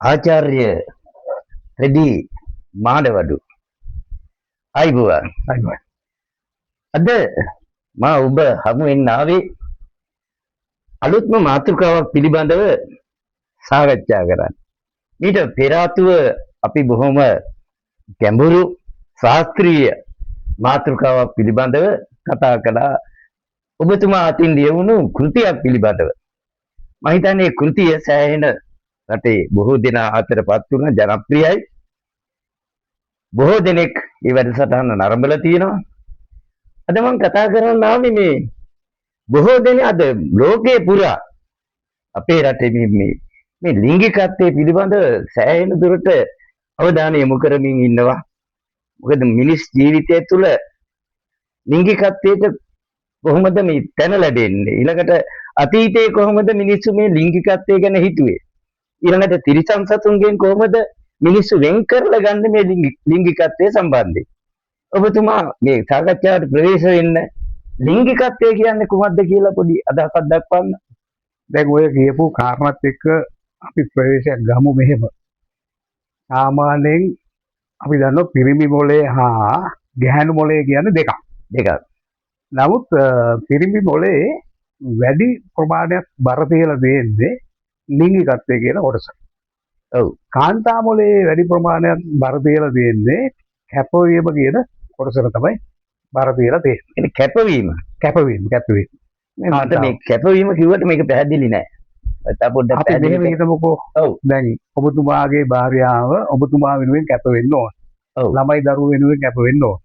ආචාර්ය රෙදි මාඩවඩු අයිබුවා අද මා ඔබ හමු වෙන්න ආවේ අලුත්ම මාතෘකාවක් පිළිබඳව සාකච්ඡා කරන්න. ඊට පෙර ආතුව අපි බොහොම ගැඹුරු ශාස්ත්‍රීය මාතෘකාවක් පිළිබඳව කතා කළා. ඔබතුමා අතින් ලියවුණු කෘතියක් පිළිබඳව. මම හිතන්නේ කෘතිය සෑහෙන රටේ බොහෝ දෙනා අතරපත් වුණා, ජනප්‍රියයි. බොහෝ දෙනෙක් මේ වැඩසටහන නරඹලා තියෙනවා. අද මම කතා කරන්න ආවේ මේ බොහෝ දෙනා අද ලෝකේ පුරා අපේ රටේ මේ ලිංගිකත්වයේ පිළිබඳව සෑහෙන දුරට අවධානය යොමු කරමින් ඉන්නවා. මොකද මිනිස් ජීවිතය තුළ ලිංගිකත්වයට කොහොමද මේ තැන ලැබෙන්නේ? ඊළඟට අතීතයේ කොහොමද මිනිස්සු මේ ලිංගිකත්වය ගැන හිතුවේ? ඊළඟට තිරිසන් සතුන්ගෙන් කොහොමද මිනිස්සු වෙන් කරලා ගන්න මේ ලිංගිකත්වය සම්බන්ධයෙන්? ඔබතුමා මේ සාකච්ඡාවට ප්‍රවේශ වෙන්න ලිංගිකත්වය කියන්නේ කොහොමද කියලා පොඩි අදහසක් දක්වන්න. දැන් ඔය කියපු කාරණාත් එක්ක අපි ප්‍රවේශයක් ගමු මෙහෙම. සාමාන්‍යයෙන් අපි දන්නවා පිරිමි මොලේ හා ගැහැණු මොලේ කියන්නේ දෙකක්. නමුත් පිරිමි මොලේ වැඩි ප්‍රමාණයක් බර තියලා දෙන්නේ ලිංගිකත්වය කියන කොටස. ඔව්. කාන්තා මොලේ වැඩි ප්‍රමාණයක් බර තියලා දෙන්නේ කැපවීම කියන කොටසට තමයි බර තියලා තියෙන්නේ. ඒ කැපවීම. මට මේ කැපවීම කිව්වට මේක පැහැදිලි නෑ. තා පොඩ්ඩක් අපි මෙහෙම හිතමුකෝ. ඔව්. දැන් ඔබතුමාගේ භාර්යාව ඔබතුමා වෙනුවෙන් කැප වෙන්න ඕන. ඔව්. ළමයි දරුවෝ වෙනුවෙන් කැප වෙන්න ඕන.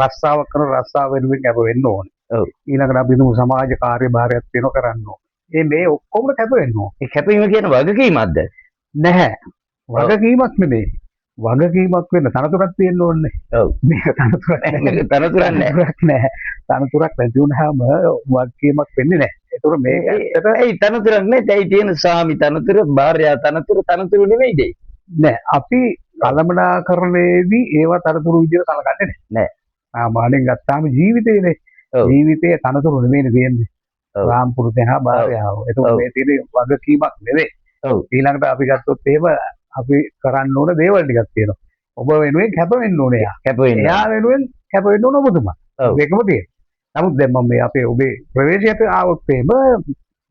රස්සාවක් කරන රස්සාව වෙනුවෙන් කැප වෙන්න ඕන. ඔව්. ඊළඟට අපි හිතමු සමාජ කාර්ය භාරයක් වෙන කරන්න ඕන. මේ ඔක්කොම කැප වෙන්න ඕන. ඒ කැපවීම කියන වගකීමක්ද? නැහැ. වගකීමක් නෙමෙයි. වගකීමක් වෙන්න තනතුරක් තියෙන්න ඕනේ. ඔව්. මේක තනතුරක් තනතුරක් නැහැ. තනතුරක් නැති වුනහම වගකීමක් වෙන්නේ නැහැ. ඒතකොට මේක ඇත්තට ඒ තනතුරක් නැත්නම් ඒ තියෙන ස්වාමි තනතුර, භාර්යා තනතුරු නෙමෙයිද? නෑ. අපි කළමනාකරණයේදී ඒවා තනතුරු විදිහට සලකන්නේ නෑ. සාමාන්‍යයෙන් ගත්තාම ජීවිතේනේ. ඔව්. ජීවිතයේ තනතුරු නෙමෙයිනේ තියෙන්නේ. ඔව්. රාම් පුරුෂයා හා භාර්යාව. ඒතකොට මේ තියෙන වගකීමක් නෙවෙයි. ඔව්. ඊළඟට අපි ගත්තොත් එහෙම අපි කරන්න ඕන දේවල් ටිකක් තියෙනවා. ඔබ වෙනුවෙන් කැප වෙන්න ඕනේ එයා. කැප වෙන්න. එයා වෙනුවෙන් කැප වෙන්න ඕන ඔබතුමා. ඔව්. ඒකම තියෙනවා. නමුත් දැන් මම මේ අපේ ඔබේ ප්‍රවේශයට ආවොත් එහෙම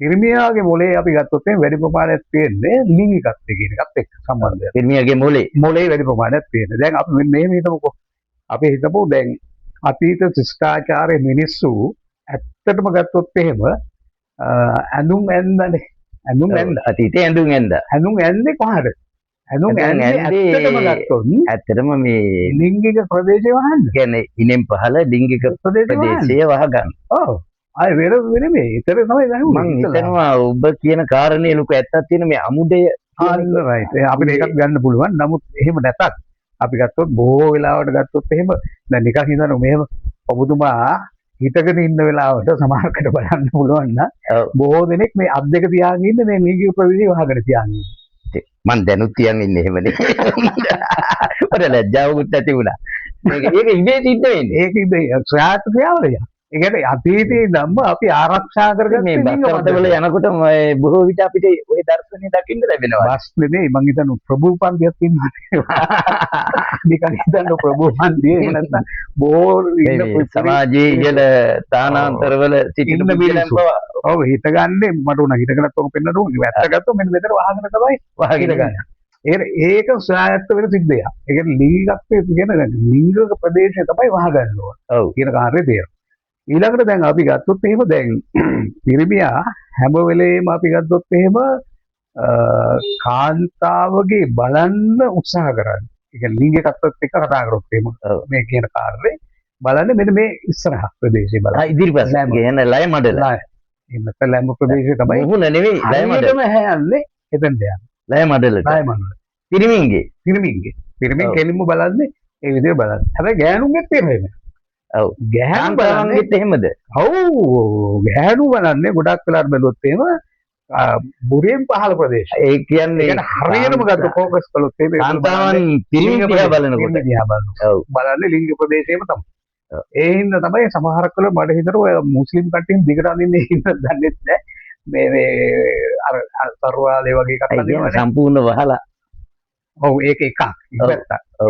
පිරිමියාගේ මොලේ අපි ගත්තොත් එහෙම වැඩි ප්‍රමාණයක් තියෙන්නේ ලිංගිකත්වය කියන එකත් එක්ක සම්බන්ධයක්. පිරිමියගේ මොලේ වැඩි ප්‍රමාණයක් තියෙනවා. දැන් අපි මෙහෙම හිතමුකෝ. අපි හිතමු දැන් අතීත ශිෂ්ටාචාරයේ මිනිස්සු ඇත්තටම ගත්තොත් එහෙම ඇඳුම් ඇඳන්නේ. අතීතේ ඇඳුම් ඇඳා. ඇඳුම් ඇඳේ කොහොමද? ඇඳුම් ඇඳේ ඇත්තටම ගත්තොත් ඇත්තටම මේ ලිංගික ප්‍රදේශය වහන්න. කියන්නේ ඉනෙන් පහළ ලිංගික ප්‍රදේශය වහගන්න. ඔව්. අය වෙන මේ ඉතර තමයි ගන්නේ. මම හිතනවා ඔබ කියන කාරණේ ලොකු ඇත්තක් තියෙන මේ අමුදය රයිට්. අපිට ඒකත් ගන්න පුළුවන්. නමුත් එහෙම නැතත් අපි ගත්තොත් බොහෝ වෙලාවට ගත්තොත් එහෙම දැන් නිකන් හිතනවා මෙහෙම ඔබතුමා හිතගෙන ඉන්න වෙලාවට සමහරකට බලන්න පුළුවන් නම් බොහෝ දෙනෙක් මේ අත් දෙක තියාගෙන ඉන්නේ මේ ලිංගික ප්‍රදේශය වහගෙන තියාගෙන ඉන්නේ. මං දැනුත් තියන් ඉන්නේ එහෙමනේ. ඔර ලැජ්ජාවකුත් ඇති වුණා. මේක ඉබේ සිද්ධ වෙන්නේ. ඒක ඉබේ ස්වායත්ත ක්‍රියාවලිය. ඒ කියන්නේ අතීතයේ ධම්ම අපි ආරක්ෂා කරගන්න මේ බස්වල යනකොට බොහෝ විට අපිට ওই දර්ශනේ දකින්න ලැබෙනවා. බස් නෙමෙයි මං හිතන්නේ ප්‍රභූ පන්තියක් තියෙනවා. නිකන් හිතන්න ප්‍රභූ පන්තිය එහෙම නැත්නම් බොහෝ ඉන්න සමාජයේ ඉහළ තානාන්තරවල සිටින මිනිස්සු. ඔව් හිතගන්නේ මට උනා හිතගෙනත් ඔක පෙන්නන්න ඕනේ. වැත්ත ගත්තොත් මෙන්න මෙතන වහගෙන තමයි වහගෙන ගන්න. ඒක ස්වායත්ත වෙන සිද්ධියක්. ඒ කියන්නේ ලිංගිකත්වයේ කියන ලිංගික ප්‍රදේශය තමයි වහගන්න ඕන. ඔව් කියන කාර්යය තියෙනවා. ඊළඟට දැන් අපි ගත්තොත් එහෙම දැන් පිරිමියා හැම වෙලේම අපි ගත්තොත් එහෙම කාන්තාවගේ බලන්න උත්සාහ කරන්නේ. ඒ කියන්නේ ලිංගිකත්වයත් එක්ක කතා කරොත් එහෙම මේ කියන කාර්යය බලන්න මෙන්න මේ ඉස්සරහ ප්‍රදේශය බලන්න. ඉදිරිපස්ස කියන ලය මඩල. එහෙම ලැම්බ ප්‍රදේශය තමයි. මුහුණ නෙවෙයි ලය මඩල. හැන්නේ එතෙන්ද යන්නේ. ලය මඩලට. ලය මඩල. පිරිමින්ගේ පිරිමින් කෙලින්ම බලන්නේ ඒ විදිහට බලන්න. හැබැයි ගෑනුන්ගෙත් එහෙම. ඔව්. ගැහැණු බලන්නෙත් එහෙමද? ඔව්. ගැහැණු බලන්නේ ගොඩක් වෙලාවට බැලුවොත් එහෙම බුරියෙන් පහළ ප්‍රදේශ. ඒ කියන්නේ හරියටම ගත්ත ફોකස් කළොත් එහෙම කාන්තාවන් පිරිමි දිහා බලනකොට ඔව් බලන්නේ ලිංග ප්‍රදේශයේම තමයි. ඒ හින්දා තමයි සමහර කල මට හිතට ඔය මුස්ලිම් කට්ටියන් දිගට අඳින්නේ හින්දා දන්නේ නැහැ. මේ අර සර්වාලේ වගේ කට්ටිය සම්පූර්ණ වහලා ඔව් ඒක එකක්. ඔව්. ඉතින් ඔව්.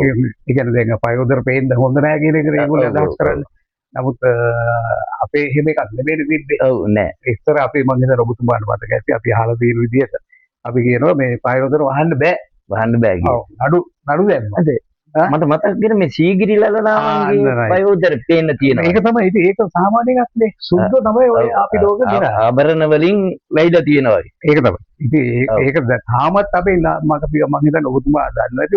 ඒ කියන්නේ දැන් පයෝදර පේන්න හොඳ නැහැ කියන එක ඒගොල්ලෝ ඔව්, අදහස් ඔව්, කරන්නේ. නමුත් අපේ එහෙම එකක් නෙමෙයි තිබ්බේ. ඔව් නෑ. ඉස්සර අපි මං හිතන ඔබතුමාට මතක ඇති අපි අහලා තියෙන විදිහට අපි කියනවා මේ පයෝදර වහන්න බෑ. වහන්න බෑ කියලා. ඔව් නඩු දැම්මා. අද මට මතක් මේ සීගිරි ලලනාවන්ගේ ආන්න right. පයෝදර පේන්න තියෙනවා. ඒක තමයි ඉතින් ඒක සාමාන්‍ය එකක් නේ. සුද්ධ තමයි ඔය අපි ලෝකෙ දිනා. ආභරණ වලින් වැයිලා තියෙනවා. ඒක තමයි. ඉතින් ඔව්. ඒක තාමත් අපේ මම හිතන්නේ ඔබතුමා දන්නේ නැති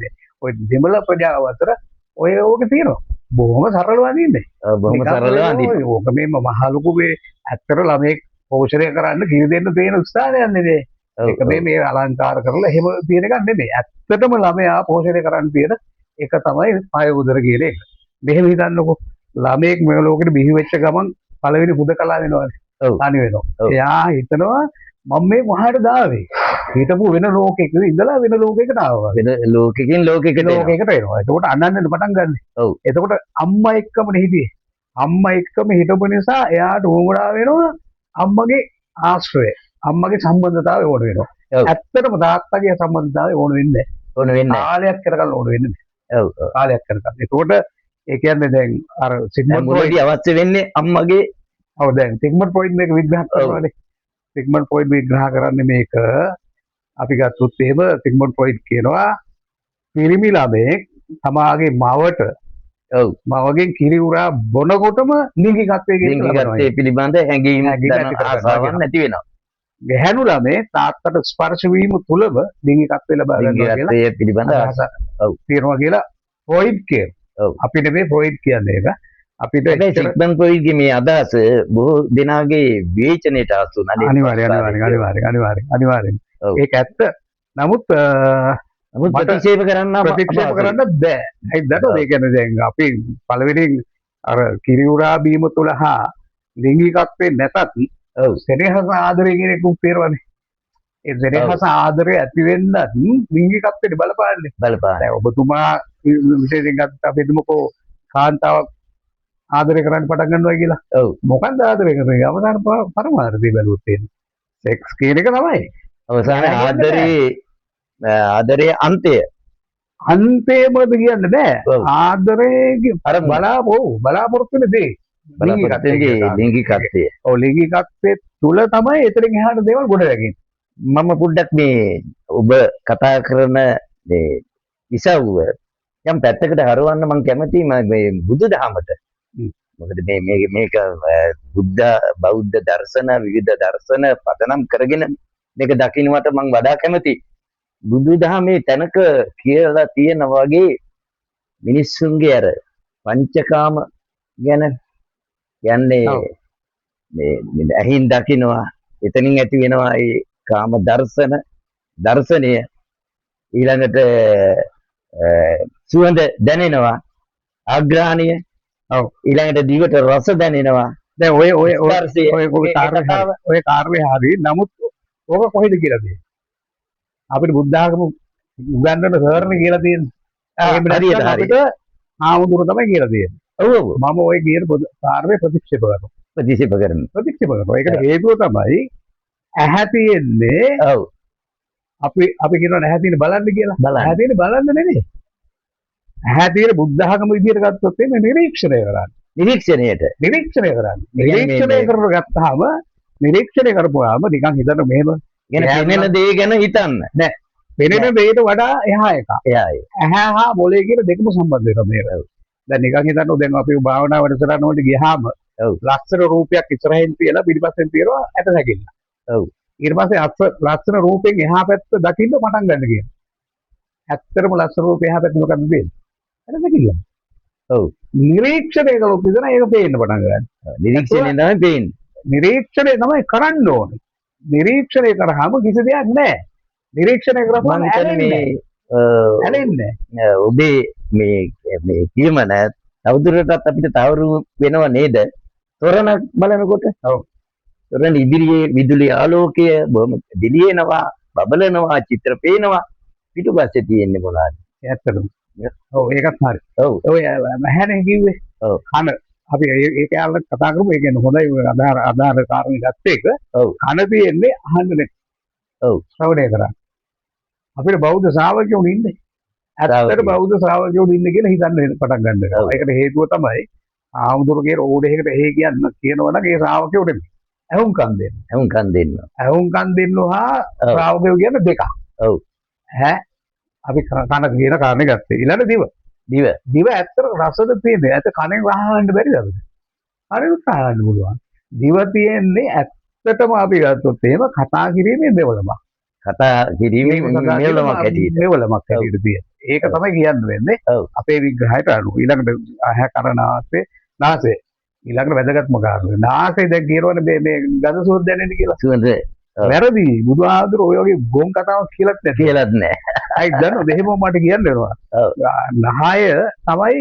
මේ ඔය දෙමළ ප්‍රජාව අතර ඔය ඕක තියෙනවා. බොහොම සරලව අඳින්නේ. බොහොම සරලව අඳින්න. ඕක මේ මහ ලොකු මේ ඇත්තට ළමෙක් පෝෂණය කරන්න කිරි දෙන්න තියෙන උත්සාහයක් නෙමෙයි. ඒක මේ අලංකාර කරලා එහෙම තියෙන එකක් නෙමෙයි. ඇත්තටම ළමයා පෝෂණය කරන්න තියෙන එක තමයි පයෝදර කියන එක. මෙහෙම හිතන්නකෝ ළමෙක් මේ ලෝකෙට බිහි වෙච්ච ගමන් පළවෙනි හුදකලා වෙනවනේ. ඔව්. තනි වෙනවා. ඔව්. එයා හිතනවා මම මේ වහාට දාවේ. හිතපු වෙන ලෝකයක ඉඳලා වෙන ලෝකයකට ආවා. වෙන ලෝකෙකින් ලෝකෙකට එනවා. ලෝකයකට එනවා. එතකොට අනන්නන්න පටන් ගන්න. ඔව්. එතකොට අම්මා එක්කමනේ හිටියේ. අම්මා එක්කම හිටපු නිසා එයාට උවමනා වෙනවා අම්මගේ ආශ්‍රය. අම්මගේ සම්බන්ධතාවය ඕන වෙනවා. ඔව්. ඇත්තටම තාත්තගේ සම්බන්ධතාවය ඕන වෙන්නේ ඕන වෙන්නේ නැහැ. කාලයක් කරගන්න ඕන වෙන්නේ නැහැ. ඔව්. ඔව්. කාලයක් කරගන්න. එතකොට ඒ කියන්නේ දැන් අර දැන් සිග්මන්ඩ් ෆ්‍රොයිඩ් මුලදී අවශ්‍ය වෙන්නේ අම්මගේ ඔව් දැන් සිග්මන්ඩ් ෆ්‍රොයිඩ් මේක විග්‍රහ කරනවානේ. සිග්මන්ඩ් ෆ්‍රොයිඩ් විග්‍රහ කරන්නේ මේක අපි ගත්තොත් එහෙම සිග්මන්ඩ් ෆ්‍රොයිඩ් කියනවා පිරිමි ළමෙක් තමාගේ මවට ඔව් මවගෙන් කිරි උරා බොනකොටම ලිංගිකත්වයේ කියන ලිංගිකත්වයේ පිළිබඳ හැඟීම් හැඟීම් දන ඇති කරගන්නවා ආසාවන් කියනවා. නැති වෙනවා. ගැහැණු ළමේ තාත්තට ස්පර්ශ වීම තුලම ලිංගිකත්වය ලබා ගන්නවා කියලා ලිංගිකත්වයේ පිළිබඳ අදහස ඔව්. තියෙනවා කියලා ෆ්‍රොයිඩ් කියනවා. ඔව්. අපිට මේ ෆ්‍රොයිඩ් කියන්නේ ඒක. අපිට හැබැයි සිග්මන්ඩ් ෆ්‍රොයිඩ්ගේ මේ අදහස බොහෝ දෙනාගේ විවේචනයට ආසු වුණා. අනිවාර්යෙන්. ඔව්. ඒක ඇත්ත. නමුත් නමුත් මට ප්‍රතික්ෂේප කරන්න ප්‍රතික්ෂේප කරන්න බෑ. ඒ දන්නවද? ඒ කියන්නේ දැන් අපි පළවෙනි අර කිරි උරා බීම තුල හා ලිංගිකත්වේ නැතත් ඔව්. සෙනෙහස ආදරය කියන එක උපේරවනේ. ඒ සෙනෙහස ආදරය ඇති වෙන්නත් ලිංගිකත්වයට බලපාන්නේ. බලපාන. දැන් ඔබතුමා විශේෂයෙන් ගත්ත අපි හිතමුකෝ කාන්තාවක් ආදරය කරන්න පටන් ගන්නවා කියලා. ඔව්. මොකක්ද ආදරය කරන්නේ? අවසාන පරමාර්ථය බැලුවොත් තියෙන්නේ. සෙක්ස් කියන එක තමයි. අවසාන ආදරයේ අන්තය. අන්තිමද කියන්න බෑ. ඔව්. ආදරයේ අර බලාපොරොත්තු වෙන දේ. බලාපොරොත්තුගේ ලිංගිකත්වය. ඔව් ලිංගිකත්වයේ තුල තමයි එතනින් එහාට දේවල් ගොඩ නැගෙන්නේ. මම පොඩ්ඩක් මේ ඔබ කතා කරන මේ ඉසව්ව යම් පැත්තකට හරවන්න මම කැමතියි මේ බුදුදහමට. මොකද මේක බුද්ධ බෞද්ධ දර්ශන විවිධ දර්ශන පදනම් කරගෙන මේක දකින්නට මම වඩා කැමතියි. බුදුදහමේ තැනක කියලා තියෙන වගේ මිනිස්සුන්ගේ අර පංචකාම ගැන කියන්නේ ඔව්. මේ ඇහින් දකින්නවා එතනින් ඇති වෙනවා ඒ කාම දර්ශනය ඊළඟට සුවඳ දැනෙනවා ආග්‍රහණය ඔව්. ඊළඟට දිවට රස දැනෙනවා දැන් ඔය ස්පර්ශය. ඔය කාර්යය හරි. නමුත් ඕක කොහෙද කියලා තියෙන්නේ? අපිට බුද්ධ ආගම උගන්වන සර්නේ කියලා තියෙන්නේ. එහෙම හරියට නැත්නම් අපිට ආමුදුර තමයි කියලා තියෙන්නේ. ඔව් ඔව් මම ඔය කියන කාර්යය ප්‍රතික්ෂේප කරනවා. ප්‍රතික්ෂේප කරනවා. ප්‍රතික්ෂේප කරනවා. ඒකට හේතුව තමයි ඇහැ තියෙන්නේ ඔව් අපි කියනවා ඇහැ තියෙන බලන්න කියලා. බලන්න. ඇහැ තියෙන බලන්න නෙමෙයි. ඇහැ තියෙන බුද්ධ ආගම විදියට ගත්තොත් එimhe නිරීක්ෂණය කරන්නේ. නිරීක්ෂණයට නිරීක්ෂණය කරන්නේ. ඒ කියන්නේ නිරීක්ෂණය කරලා ගත්තාම නිරීක්ෂණය කරපුවාම නිකන් හිතන්න මෙහෙම කියන්නේ පෙනෙන දේ ගැන හිතන්න. නෑ. පෙනෙන දෙයට වඩා එහා එකක්. එයායි. ඇහැ හා මොලේ කියන දෙකම සම්බන්ධ වෙනවා මේක. දැන් නිකන් හිතන්න දැන් අපි භාවනා වැඩසටහන වලට ගියාම ඔව්. ලස්සන රූපයක් ඉස්සරහින් තියලා පිටිපස්සෙන් තියනවා ඇට සැකිල්ල. ඔව්. ඊට පස්සේ ලස්සන රූපෙන් එහා පැත්ත දකින්න පටන් ගන්න කියනවා. ඇත්තටම ලස්සන රූපේ එහා පැත්ත මොකද්ද වෙන්නේ? ඇට සැකිල්ල. ඔව්. නිරීක්ෂණය කළොත් විතර ඒක පේන්න පටන් ගන්නවා. නිරීක්ෂණය තමයි පේන්නේ. නිරීක්ෂණය තමයි කරන්න ඕනේ. නිරීක්ෂණය කරාම කිසි දෙයක් නැහැ. නිරීක්ෂණය කරපුවම මම හිතන්නේ ඇලෙන්නේ ඔබේ මේ කියමන තවදුරටත් අපිට තවරු වෙනව නේද? තොරණ බලනකොට. ඔව්. තොරණ ඉදිරියේ විදුලි ආලෝකය බොහොම දිලියෙනවා, බබලනවා, චිත්‍ර පේනවා. පිටුපස්සේ තියෙන්නේ මොනවාද? ඇත්තටම. ඔව් ඒකත් හරි. ඔව්. ඔය මහනේ කිව්වේ. ඔව්. කන අපි ඒක යාළුවා කතා කරමු. ඒ කියන්නේ හොඳයි අදාළ කාරණේ ගත්ත එක. ඔව්. කන තියෙන්නේ අහන්න නෙවෙයි. ඔව්. ශ්‍රවණය කරන්න. අපිට බෞද්ධ ශ්‍රාවකයෝ ඉන්නේ. ඇත්තට බෞද්ධ ශ්‍රාවකයෝ ඉන්නේ කියලා හිතන්න පටන් ගන්නවා. ඒකට හේතුව තමයි ආමුදුරගේ ඕඩේකට එහෙ කියනවනම් ඒ ශ්‍රාවකයෝ නෙමෙයි. ඇහුම්කන් දෙන්න. ඇහුම්කන් දෙන්න හා ශ්‍රාවකයෝ කියන දෙකක්. ඔව්. ඈ අපි කන කියන කාරණේ ගත්තේ. ඊළඟ දිව ඇත්තට රසද තියෙන්නේ. ඇත්ත කනෙන් වහන්න බැරිද අපිට? හරිද කාන්න පුළුවන්. දිව තියෙන්නේ ඇත්තටම අපි ගත්තොත් එහෙම කතා කිරීමේ දෙවලමක්. මෙවලමක් හැටියට තියෙන. ඒක තමයි කියන්න වෙන්නේ. අපේ විග්‍රහයට අනුව. ඊළඟට ඇහැ කන නාසය. ඊළඟට වැදගත්ම කාරණේ. නාසය දැන් කියනවනේ මේ ගඳ සුවඳ දැනෙන්නේ කියලා. සුවඳ. වැරදි. බුදුහාමුදුර ඔය වගේ ගොන් කතාවක් කියලාත් නැහැ. අයි දන්නවද එහෙම මට කියන්න වෙනවා. නහය තමයි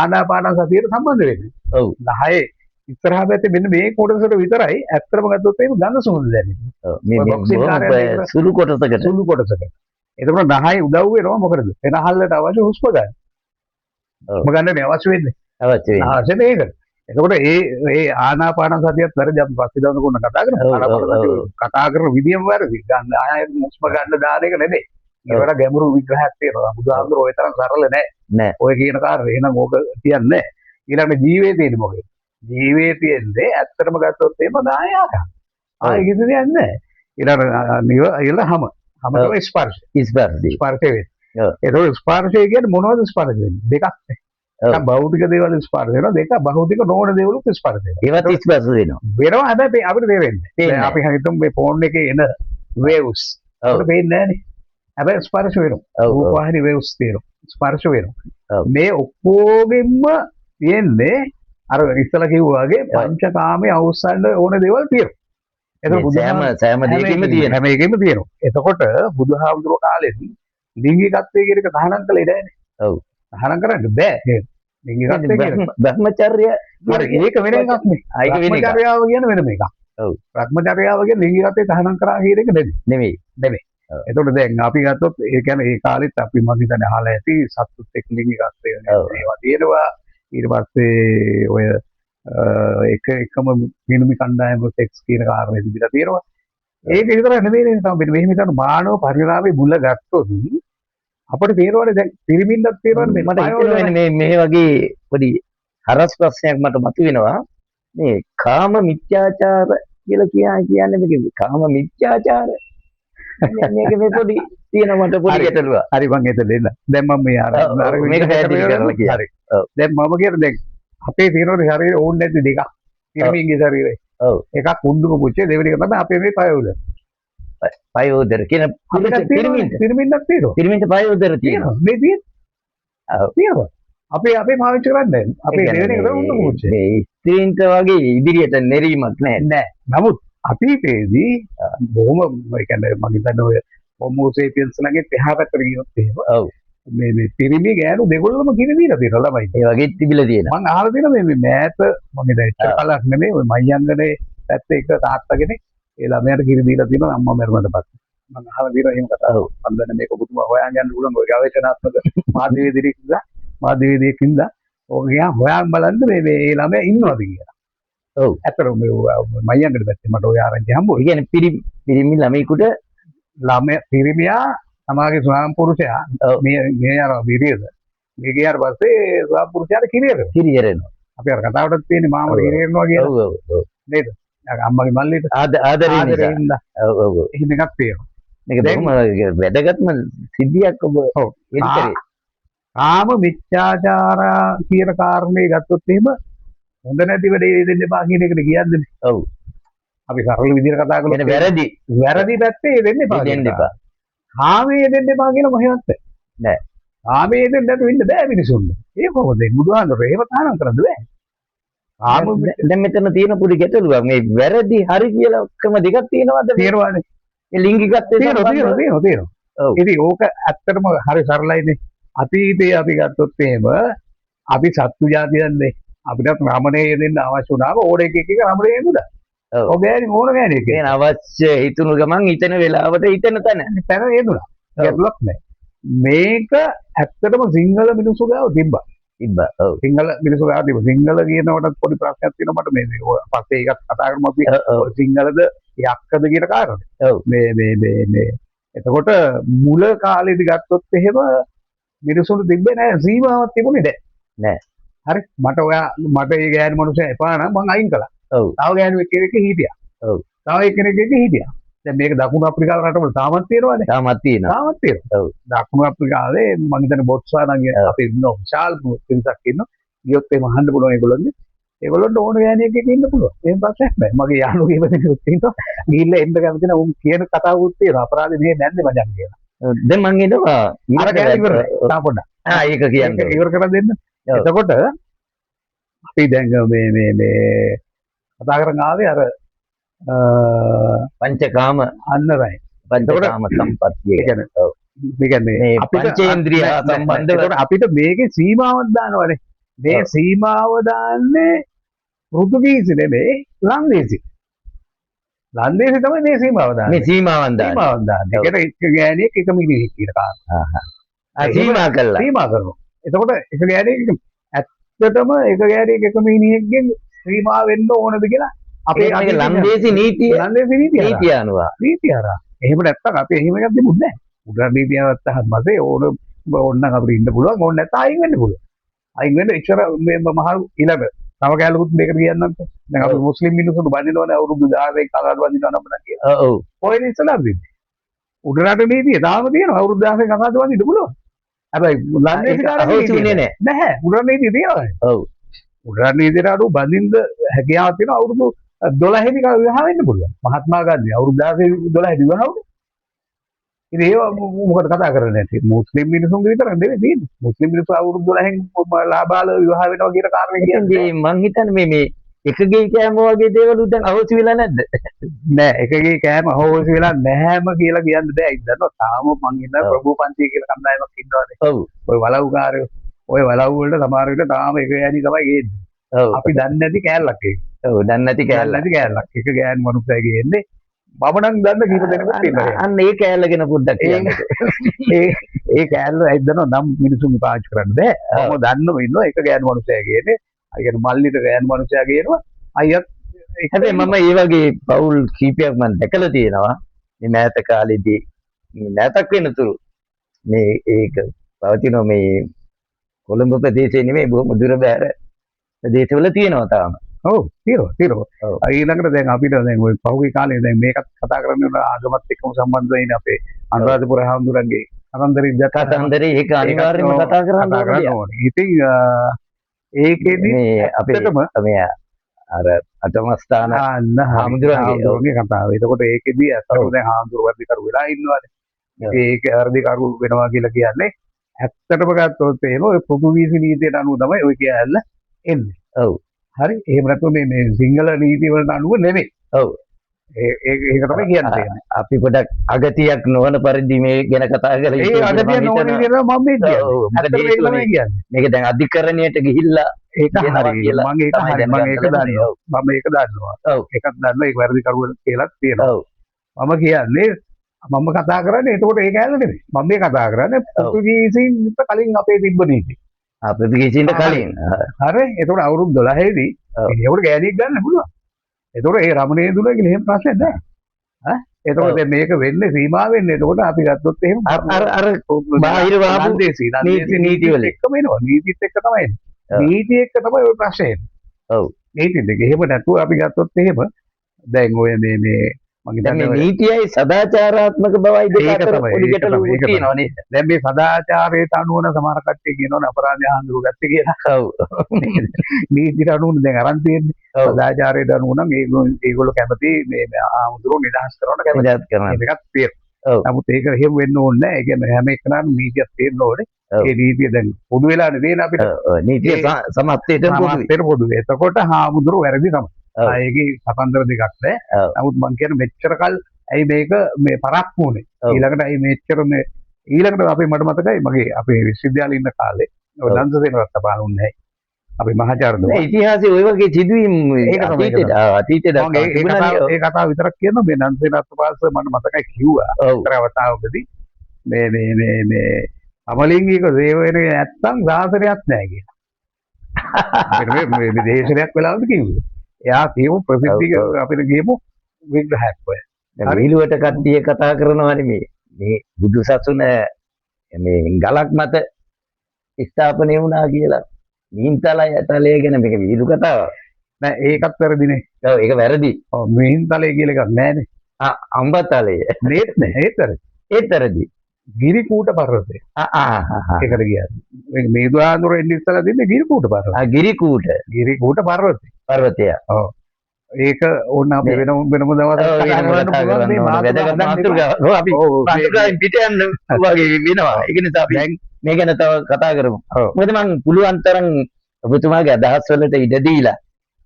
ආනාපාන සතියට සම්බන්ධ වෙන්නේ. ඔව්. නහය ඉස්සරහා පැත්තේ මෙන්න මේ කොටසට විතරයි ඇත්තටම ගත්තොත් එහෙම ගඳ සුවඳ දැනෙන්නේ. ඔව්. මේ සුළු කොටසකට. එතකොට නහය උදව් වෙනවා මොකටද? වෙනහල්ලට අවශ්‍ය හුස්ම ගන්න. හුස්ම ගන්න අවශ්‍ය වෙන්නේ. අවශ්‍ය මේකට. එතකොට ඒ ආනාපාන සතියත් වැරදි අපි පස්සේ දවසක කතා කරමු. කතා කරන විදියම වැරදි. ගන්න ආයෙ හුස්ම ගන්න දාන එක නෙමෙයි. ඒකට ගැඹුරු විග්‍රහයක් තියෙනවා. බුදුහාමුදුරුවෝ ඔය තරම් සරල නෑ. ඔය කියන කාරණේ එහෙනම් ඕක කියන්නේ. ඊළඟ ජීවේ තියෙන්නේ මොකද? ජීවේ තියෙන්නේ ඇත්තටම ගත්තොත් එහෙම නායක. ආයෙ කිසි දෙයක් නෑ. ඊළඟ හැම තමයි ස්පර්ශ වෙන්නේ. ඒතකොට ස්පර්ශය කියන්නේ මොනවද ස්පර්ශ වෙන්නේ? දෙකක් නේ. එක භෞතික දේවල් ස්පර්ශ වෙනවා, දෙක භෞතික නොවන දේවල් ස්පර්ශ වෙනවා. ඒවත් ස්පර්ශ වෙනවා. වෙනවා හැබැයි අපිට තේරෙන්නේ. අපි හිතමු මේ ෆෝන් එකේ එන වේව්ස්. අපිට පේන්නේ නැහනේ. හැබැයි ස්පර්ශ වෙනවා. රූපවාහිනී වේව්ස් තියෙනවා. ස්පර්ශ වෙනවා. මේ ඔක්කොගෙම තියෙන්නේ අර ඉස්සලා කිව්වා වගේ පංචකාමයේ අවසන් ඕන දේවල් තියෙනවා. සෑම දෙයකින්ම තියෙනවා. හැම එකෙම තියෙනවා. එතකොට බුදුහාමුදුරුවෝ කාලෙදී ලිංගිකත්වයේ කියන එක තහනම් කළේ නැහැනේ. ඔව්. තහනම් කරන්න බෑ. ලිංගිකත්වයේ කියන බ්‍රහ්මචර්ය ඒක වෙන එකක් නේ. බ්‍රහ්මචර්යාව කියන වෙනම එකක්. ඔව්. බ්‍රහ්මචර්යාව කියන ලිංගිකත්වයේ තහනම් කරා කියන එක නෙමෙයි. එතකොට දැන් අපි ගත්තොත් ඒ කියන්නේ ඒ කාලෙත් අපි මම හිතන්නේ අහලා ඇති සත්තුත් එක්ක ලිංගිකත්වය ඒවා තියෙනවා. ඊට පස්සේ ඔය එකම මිනිමි කණ්ඩායම සෙක්ස් කියන කාරණේ තිබිලා තියෙනවා. ඒක විතරක් නෙමෙයි නේ තමයි මෙහෙම හිතන මානව පරිණාමයේ මුල ගත්තොත් අපිට තේරෙන්නේ දැන් පිරිමින්දක් තේරෙන්නේ මට හිතෙනවා මේ වගේ පොඩි හරස් ප්‍රශ්නයක් මට මතුවෙනවා. මේ කාම මිත්‍යාචාර කියලා කියන්නේ මේක කාම මිත්‍යාචාර. මේක මේ පොඩි තියෙන මට පොඩි ගැටලුවක්. හරි මම හිතලා දෙන්න. දැන් මම මේ අර මේක පැහැදිලි කරලා කියන්න. හරි. දැන් මම කියන දැන් අපේ තියෙන ශරීරය ඕන් නැති දෙකක්. පිරිමින්ගේ ශරීරය. ඔව්. එකක් කුණ්ඩුක පුච්චේ දෙවෙනි එක තමයි අපේ මේ පයෝදර. පයෝදර කියන පිරිමින්දක් තියෙනවා. පිරිමින්ට පයෝදර තියෙනවා. මේ තියෙනවා. ඔව්. තියෙනවා. අපේ පාවිච්චි කරන්නේ අපේ දෙවෙනි එක තමයි කුණ්ඩුක පුච්චේ. මේ ස්ත්‍රීන්ට වගේ ඉදිරියට නෙරීමක් නැහැ. නමුත් අතීතයේදී බොහොම ඒ කියන්නේ මම හිතන්නේ ඔය හෝමෝ සේපියන්ස් ළඟේ එහා පැත්තට ගියොත් එහෙම ඔව් මේ පිරිමි ගෑනු දෙගොල්ලම කිරි දීලා තියෙනවා ළමයි. ඒ වගේ තිබිලා තියෙනවා. මම අහලා තියෙනවා මේ මෑත මම හිතා ඉච්ච කලක් නෙමෙයි ඔය මයංගනේ පැත්තේ එක තාත්තගෙන ඒ ළමයාට කිරි දීලා තියෙනවා අම්මා මැරුණාට පස්සේ. මම අහලා තියෙනවා එහෙම කතාව. මම දන්නේ මේක ඔබතුමා හොයන් යන්න උනන ඔය ගවේෂණාත්මක මාධ්‍යවේදීකින්ද ඔයා හොයන් බලන්න මේ ළමයා ඉන්නවද කියලා. ඔව් ඇත්තටම මේ මයංගනේ පැත්තේ මට ඔය ආරංචි හම්බුනේ. ඒ කියන්නේ පිරිමි ළමයිකට පිරිමියා සමාගේ ස්වාම පුරුෂයා මේ අර විරියද මේ ගියාට පස්සේ ස්වාම පුරුෂයාට කිරියරෙනවා. අපි අර කතාවටත් තියෙන්නේ මාමට කිරියරෙනවා කියලා. ඔව් නේද? අම්මගේ මල්ලිට ආදරෙන් ඔව් එහෙම එකක් තියෙනවා. මේක බොහොම වැදගත්ම සිද්ධියක් ඔබ එක්කරේ. කාම මිත්‍යාචාර කියන කාරණේ ගත්තොත් එහෙම හොඳ නැති වැඩේ දෙන්න එපා කියන එකට කියන්නේ. ඔව්. අපි සරල විදිහට කතා කරලා වැරදි පැත්තේ දෙන්න එපා. කාමයේ දෙන්න එපා කියලා කොහෙවත් නැහැ. කාමයේ දෙන්න නැතුව ඉන්න බෑ මිනිසුන්ට. ඒක කොහොමද? බුදුහාමුදුරුවෝ එහෙම තහනම් කරන්න බෑ. දැන් මෙතන තියෙන පොඩි ගැටලුවක් මේ වැරදි හරි කියලා ක්‍රම දෙකක් තියෙනවද? තියෙනවානේ. ඒ ලිංගිකත්වයේ තියෙනවා. ඔව්. ඉතින් ඕක ඇත්තටම හරි සරලයිනේ. අතීතයේ අපි ගත්තොත් එහෙම අපි සත්තු జాතියන්නේ අපිට රමණේ දෙන්න අවශ්‍ය වුණාම ඕඩ එක රමණේ නෙමුදා. ඔව් ගෑණි ඕන ගෑණි එක. එහෙනම් අවශ්‍ය හිතුණු ගමන් හිතන වෙලාවට හිතන තැන එන්නුණා. ගැටලුවක් නැහැ. මේක ඇත්තටම සිංහල මිනිස්සු ගාව තිබ්බා. ඔව්. සිංහල මිනිස්සු ගාව තිබ්බා. සිංහල කියනකොටත් පොඩි ප්‍රශ්නයක් තියෙනවා මට මේ පස්සේ ඒකත් කතා කරමු අපි. සිංහලද යක්කද කියන කාරණේ. ඔව්. මේ එතකොට මුල කාලෙදි ගත්තොත් එහෙම මිනිසුන්ට තිබ්බේ නැහැ සීමාවක් තිබුණේ නැහැ. නෑ. හරි මට ඒ ගෑනු මනුස්සයා එපා නම් මං අයින් කළා. ඔව්. තව ගෑනු එක්කෙනෙක් හිටියා. ඔව්. තව එක්කෙනෙක් හිටියා. දැන් මේක දකුණු අප්‍රිකාව රටවල තාමත් තියෙනවානේ. තාමත් තියෙනවා. තාමත් තියෙනවා. ඔව්. දකුණු අප්‍රිකාවේ මං හිතන්නේ බොට්ස්වානා කියන අපේ ඉන්න විශාල පිරිසක් ඉන්නවා. ගියොත් එහෙම අහන්න පුළුවන් ඒගොල්ලන්ගේ. ඒගොල්ලන්ට ඕන ගෑණියෙක් එක්ක ඉන්න පුළුවන්. එහෙම ප්‍රශ්නයක් නැහැ. මගේ යාළුවෝ කියපදෙනුත් ඉන්නවා. ගිහිල්ලා එන්න කැමති නැහැ. උන් කියන කතාවකුත් තියෙනවා. අපරාධේ මේ නැන්නේ මචං කියලා. දැන් මං එනවා අර ගෑණි ඉවරයි. තා පොඩ්ඩක්. ඒක කියන්නේ. ඉවර කරලා දෙන්න. එතකොට අපි දැන් මේ කතා කරන් ආවේ අර පංචකාම අන්න රයි. පංචකාම සම්පත්තිය. ඒ කියන්නේ මේ අපිට පංචේන්ද්‍රිය සම්බන්ධව එතකොට අපිට මේකේ සීමාවක් දානවනේ. මේ සීමාව දාන්නේ පෘතුගීසි නෙමෙයි ලන්දේසි. ලන්දේසි තමයි මේ සීමාව දාන්නේ. මේ සීමාවන් දාන්නේ. සීමාවක් දාන්නේ. ඒකට එක ගෑණියෙක් එක මිනිහෙක් කියන කාරණා. සීමා කළා. සීමා කරනවා. එතකොට එක ගෑණියෙක් ඇත්තටම එක ගෑණියෙක් එක මිනිහෙක්ගෙන් සීමා වෙන්න ඕනද කියලා අපේ ලන්දේසි නීතිය නීතිය අනුව. නීතිය අරා. එහෙම නැත්තම් අපි එහෙම එකක් තිබුණේ නැහැ. උඩර නීතියවත් තමයි ඕන අපිට ඉන්න පුළුවන්. ඕන නැත්නම් අයින් වෙන්න පුළුවන්. අයින් වෙන්න ඉච්චර මේ මහ ඊළඟ තව කැලකුත් මේකට කියන්නම්කෝ. දැන් අපි මුස්ලිම් මිනිස්සුන්ට බඳිනවනේ අවුරුදු 10 කලකට බඳිනවා නම් කියලා. ඔව්. ඔය ඉස්සලා දෙන්නේ. උඩරට නීතිය තාම තියෙනවා අවුරුදු 10 කලකට බඳින්න පුළුවන්. හැබැයි ලන්දේසි කාරණේ නැහැ. උඩරට නීතිය තියෙනවා. ඔව්. උඩරට නීතියට අනුව බඳින්න හැකියාවක් තියෙනවා අවුරුදු 12 දී විවාහ වෙන්න පුළුවන්. මහත්මා ගාන්ධි අවුරුදු 16 12 දී විවාහ වුණා. ඉතින් ඒව මොකද කතා කරන්නේ නැති මුස්ලිම් මිනිසුන්ගේ විතර නෙවෙයි තියෙන්නේ. මුස්ලිම් මිනිස්සු අවුරුදු 12න් ලාබාල විවාහ වෙනවා කියන කාරණේ කියන්නේ මං හිතන්නේ මේ එකගේ කෑම වගේ දේවල් දැන් අවශ්‍ය වෙලා නැද්ද? නෑ එකගේ කෑම අවශ්‍ය වෙලා නැහැම කියලා කියන්න බෑ. ඉතින් තාම මං ඉන්න ප්‍රභු පන්තිය කියලා කණ්ඩායමක් ඉන්නවානේ. ඔව්. ඔය වලව්කාරයෝ ඔය වලව් වලට සමහර විට තාම එක ගෑණි තමයි ගේන්නේ. ඔව්. අපි දන්නේ නැති කෑල්ලක් ඒක. ඔව් දන්නේ නැති කෑල්ලක්. එක ගෑණි මනුස්සයෙක් ගේන්නේ මම නම් දන්න කීප දෙනෙකුත් ඉන්නවා. අන්න ඒ කෑල්ල ගැන පොඩ්ඩක් කියන්න. ඒ කෑල්ල ඇයිදනෝ නම් මිනිසුන් පාවිච්චි කරන්න බෑ. මම දන්නව ඉන්නවා එක ගෑනු මනුස්සයා ගේන්නේ. අය කියන්නේ මල්ලිට ගෑනු මනුස්සයා ගේනවා. අයියත් හැබැයි මම ඒ වගේ පවුල් කීපයක් මම දැකලා තියෙනවා. මේ මෑත කාලෙදී මෑතක් වෙනතුරු මේ ඒක පවතින මේ කොළඹ ප්‍රදේශයේ නෙමෙයි බොහොම දුර බැහැර ප්‍රදේශවල තියෙනවා තාම. ඔව් තියෙනවා. ඊළඟට දැන් අපිට දැන් ওই පහුගිය කාලේ දැන් මේකත් කතා කරන්නේ ආගමත් එක්කම සම්බන්ධ වෙන අපේ අනුරාධපුර හාමුදුරන්ගේ කතන්දරේ ඒක අනිවාර්යයෙන්ම කතා කරන්න ඕනේ. ඉතින් ඒකෙදි මේ අපේ මේ අර අටමස්ථාන හාමුදුරන්ගේ කතාව. එතකොට ඒකෙදි අතට දැන් හාමුදුරුවෝ වැඩිකරු වෙලා ඉන්නවානේ. ඒක වැඩිකරු වෙනවා කියලා කියන්නේ ඇත්තටම ගත්තොත් එහෙම ඔය පෘතුගීසි නීතියට අනුව තමයි ඔය කියලා එන්නේ. ඔව්. හරි එහෙම නැත්නම් මේ සිංහල නීති වලට අනුව නෙමෙයි. ඔව්. ඒක තමයි කියන්නේ. අපි පොඩක් අගතියක් නොවන පරිදි මේ ගැන කතා කරලා ඒ අගතිය නොවන විදිහට මම මේ කියන්නේ. ඔව් මොකද ඒක තමයි කියන්නේ. මේක දැන් අධිකරණයට ගිහිල්ලා ඒක හරි. මම ඒක දන්නවා. මම ඒක දන්නවා. ඔව්. ඒකත් දන්නවා ඒක වැරදි කරුවල කියලා තියෙනවා. ඔව්. මම කියන්නේ මම කතා කරන්නේ එතකොට ඒක ඇල්ල නෙමෙයි. මම මේ කතා කරන්නේ පෘතුගීසීන්ට කලින් අපේ තිබ්බ නීති. පෘතුගීසීන්ට කලින්. හරි. එතකොට අවුරුදු 12 දී ඒකට ගෑණියෙක් ගන්න පුළුවන්. එතකොට ඒ රමණීය දුර කියලා එහෙම ප්‍රශ්නයක් නැහැ. ඈ එතකොට මේක වෙන්නේ සීමා වෙන්නේ. එතකොට අපි ගත්තොත් එහෙම අර බාහිර වාහු නීති වල එක්කම එනවා. නීතිත් එක්ක තමයි එන්නේ. නීති එක්ක තමයි ওই ප්‍රශ්නේ එන්නේ. ඔව්. නීති දෙක එහෙම නැතුව අපි ගත්තොත් එහෙම දැන් ඔය මේ දැන් මේ නීතියයි සදාචාරාත්මක බවයි දෙක අතර පොඩි ගැටලුවක් තියෙනවා නේද? දැන් මේ සදාචාරයට අනුව සමහර කට්ටිය කියනවනේ අපරාධය හඳුරු ගත්තේ කියලා. ඔව්. නීතියට අනුව දැන් අරන් තියෙන්නේ. සදාචාරයට අනුව නම් ඒගොල්ලෝ කැමති මේ ආමුදුරු නිදහස් කරනවට කැමති. ඒකත් තියෙනවා. නමුත් ඒක එහෙම වෙන්න ඕනේ නැහැ. ඒ කියන්නේ හැම එකනම නීතියක් තියෙන්න ඕනේ. ඒ නීතිය දැන් පොදු වෙලානේ දෙන අපිට. නීතිය සමත්යට පොදුවේ. එතකොට ආමුදුරු වැරදි තමයි. ඒකේ කතන්දර දෙකක් නෑ. නමුත් මම කියන්නේ මෙච්චර කල් ඇයි මේක මේ පරක්කු උනේ. ඊළඟට ඇයි මෙච්චර මේ ඊළඟට අපේ මට මතකයි මගේ අපේ විශ්වවිද්‍යාලේ ඉන්න කාලේ ඔය දන්සසේන රත්පාල උන්නේ. අපි මහාචාර්යතුමා. ඉතිහාසයේ ওই වගේ සිදුවීම් අතීතයේ ඒ කතාව විතරක් කියනවා මේ දන්සසේන රත්පාල සර් මට මතකයි කිව්වා. තරවතාවකදී මේ අමලින්ගික දේවයනේ නැත්තම් සාසනයක් නැහැ කියලා. මේ දේශනයක් වෙලාවද කිව්වේ. එයා කියමු ප්‍රසිද්ධිය අපිට කියමු විග්‍රහයක් ඔය. දැන් විහිළුවට කට්ටිය කතා කරනවා නෙමෙයි. මේ බුදුසසුන මේ ගලක් මත ස්ථාපනය වුණා කියලා. මිහින්තලය තලය ගැන මේක විහිළු කතාවක්. නෑ ඒකත් වැරදිනේ. ඔව් ඒක වැරදි. ඔව් මිහින්තලේ කියලා එකක් නෑනේ. අම්බතලය. නේත් නෑ ඒත් වැරදි. ඒත් වැරදි. ගිරිකූට පර්වතය. ඒකට කියන්නේ මේ දුආඳුර එන්නේ ඉස්සලා තින්නේ ගිරිකූට පර්වතය. ගිරිකූට. ගිරිකූට පර්වතය. පර්වතය. ඔව්. ඒක ඕන අපි වෙනම දවසක් කතා කරන්න පුළුවන් මේ වැදගත් මාතෘකාවක්. ඔව් අපි මාතෘකාවෙන් පිට යන්න වගේ වෙනවා. ඒක නිසා අපි මේ ගැන තව කතා කරමු. මොකද මම පුළුවන් තරම් ඔබතුමාගේ අදහස් වලට ඉඩ දීලා